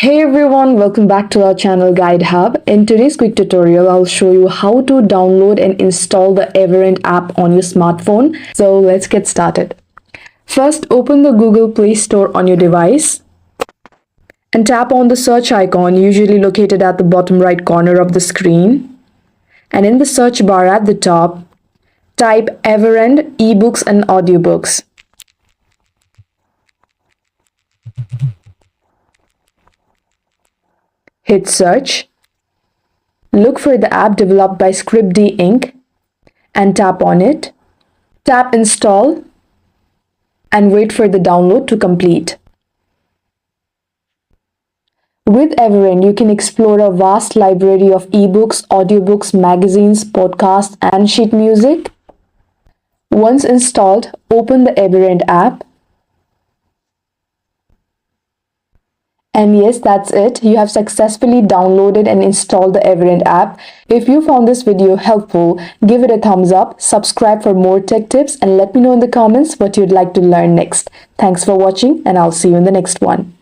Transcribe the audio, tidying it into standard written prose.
Hey everyone, welcome back to our channel Guide Hub. In today's quick tutorial, I'll show you how to download and install the Everand app on your smartphone. So let's get started. First, open the Google Play Store on your device and tap on the search icon, usually located at the bottom right corner of the screen. And in the search bar at the top, type Everand ebooks and audiobooks. Hit search. Look for the app developed by Script-D Inc. and tap on it. Tap install and wait for the download to complete. With Everand, you can explore a vast library of ebooks, audiobooks, magazines, podcasts, and sheet music. Once installed, open the Everand app. And yes, that's it. You have successfully downloaded and installed the Everand app. If you found this video helpful, give it a thumbs up, subscribe for more tech tips, and let me know in the comments what you'd like to learn next. Thanks for watching, and I'll see you in the next one.